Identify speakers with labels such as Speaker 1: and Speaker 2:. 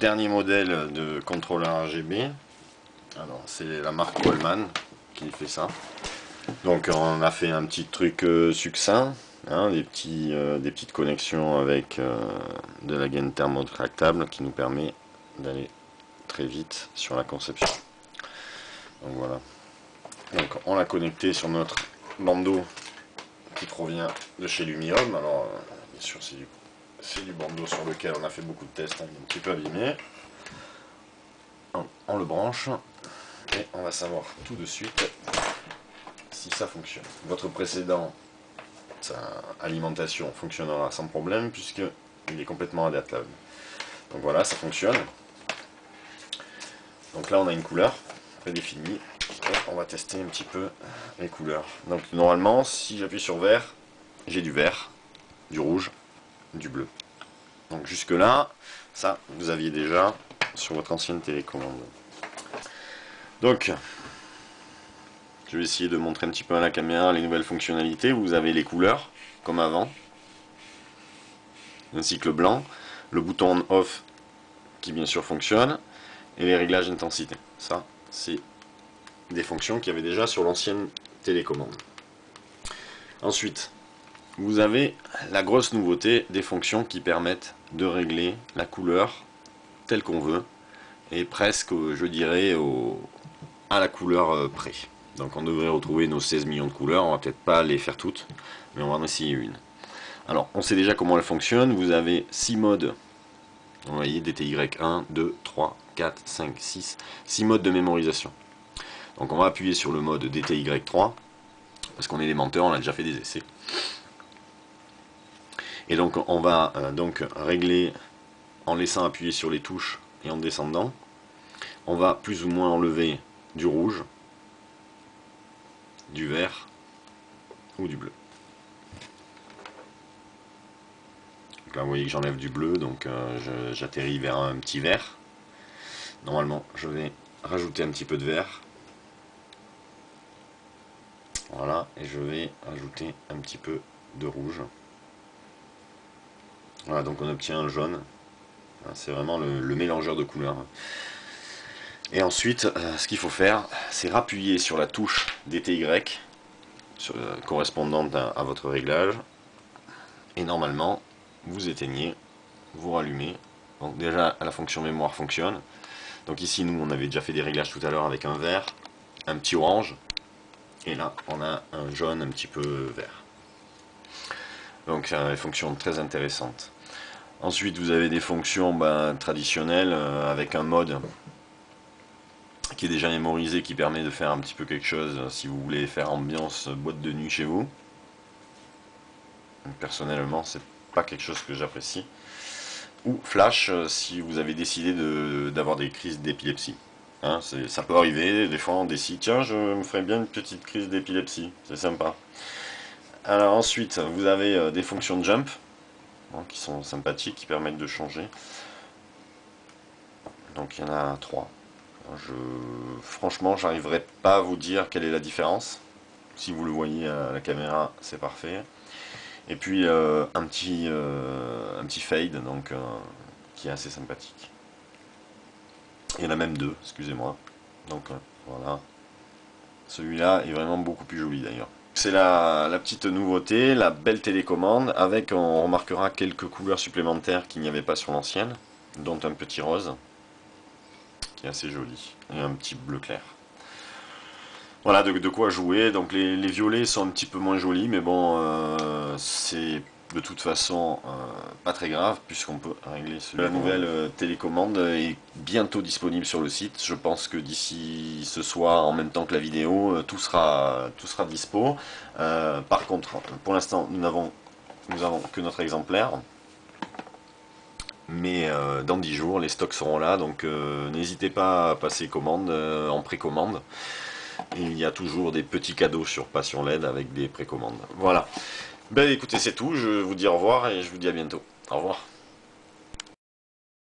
Speaker 1: dernier modèle de contrôleur RGB. Alors c'est la marque Coleman qui fait ça. Donc on a fait un petit truc succinct, hein, des petites connexions avec de la gaine thermotractable qui nous permet d'aller très vite sur la conception. Donc voilà. Donc on l'a connecté sur notre bandeau qui provient de chez Lumium. Alors bien sûr c'est du bandeau sur lequel on a fait beaucoup de tests, hein, il est un petit peu abîmé. On le branche et on va savoir tout de suite si ça fonctionne. Votre précédent, sa alimentation fonctionnera sans problème puisque il est complètement adaptable. Donc voilà, ça fonctionne. Donc là on a une couleur prédéfinie et on va tester un petit peu les couleurs. Donc normalement si j'appuie sur vert, j'ai du vert, du rouge, du bleu. Donc jusque là, ça vous aviez déjà sur votre ancienne télécommande. Donc je vais essayer de montrer un petit peu à la caméra les nouvelles fonctionnalités. Vous avez les couleurs, comme avant, ainsi que le blanc, le bouton on-off qui bien sûr fonctionne, et les réglages d'intensité. Ça, c'est des fonctions qu'il y avait déjà sur l'ancienne télécommande. Ensuite, vous avez la grosse nouveauté des fonctions qui permettent de régler la couleur telle qu'on veut, et presque, je dirais, à la couleur près. Donc on devrait retrouver nos 16 millions de couleurs, on va peut-être pas les faire toutes, mais on va en essayer une. Alors on sait déjà comment elle fonctionne, vous avez 6 modes, vous voyez DTY 1, 2, 3, 4, 5, 6, 6 modes de mémorisation. Donc on va appuyer sur le mode DTY 3, parce qu'on est des menteurs, on a déjà fait des essais. Et donc on va donc régler en laissant appuyer sur les touches et en descendant. On va plus ou moins enlever du rouge, du vert ou du bleu. Donc là vous voyez que j'enlève du bleu, donc j'atterris vers un petit vert. Normalement je vais rajouter un petit peu de vert. Voilà, et je vais ajouter un petit peu de rouge. Voilà, donc on obtient un jaune. C'est vraiment le mélangeur de couleurs. Et ensuite, ce qu'il faut faire, c'est rappuyer sur la touche DTY correspondante à votre réglage. Et normalement, vous éteignez, vous rallumez. Donc déjà, la fonction mémoire fonctionne. Donc ici, nous, on avait déjà fait des réglages tout à l'heure avec un vert, un petit orange. Et là, on a un jaune un petit peu vert. Donc, une fonction très intéressante. Ensuite, vous avez des fonctions traditionnelles avec un mode qui est déjà mémorisé, qui permet de faire un petit peu quelque chose si vous voulez faire ambiance boîte de nuit chez vous. Personnellement, c'est pas quelque chose que j'apprécie. Ou flash si vous avez décidé d'avoir des crises d'épilepsie. Hein, ça peut arriver, des fois on décide, tiens, je me ferais bien une petite crise d'épilepsie, c'est sympa. Alors ensuite, vous avez des fonctions de jump, hein, qui sont sympathiques, qui permettent de changer. Donc il y en a 3. Franchement, j'arriverai pas à vous dire quelle est la différence. Si vous le voyez à la caméra, c'est parfait. Et puis un petit fade, donc qui est assez sympathique. Il y en a même 2, excusez-moi. Donc voilà. Celui-là est vraiment beaucoup plus joli d'ailleurs. C'est la petite nouveauté, la belle télécommande, avec, on remarquera, quelques couleurs supplémentaires qu'il n'y avait pas sur l'ancienne, dont un petit rose, qui est assez joli, et un petit bleu clair. Voilà de quoi jouer. Donc les violets sont un petit peu moins jolis, mais bon, c'est de toute façon pas très grave, puisqu'on peut régler la nouvelle télécommande est bientôt disponible sur le site. Je pense que d'ici ce soir, en même temps que la vidéo, tout sera dispo. Par contre, pour l'instant, nous n'avons que notre exemplaire. Mais dans 10 jours, les stocks seront là, donc n'hésitez pas à passer commande en précommande. Et il y a toujours des petits cadeaux sur Passion LED avec des précommandes. Voilà. Ben écoutez, c'est tout. Je vous dis au revoir et je vous dis à bientôt. Au revoir.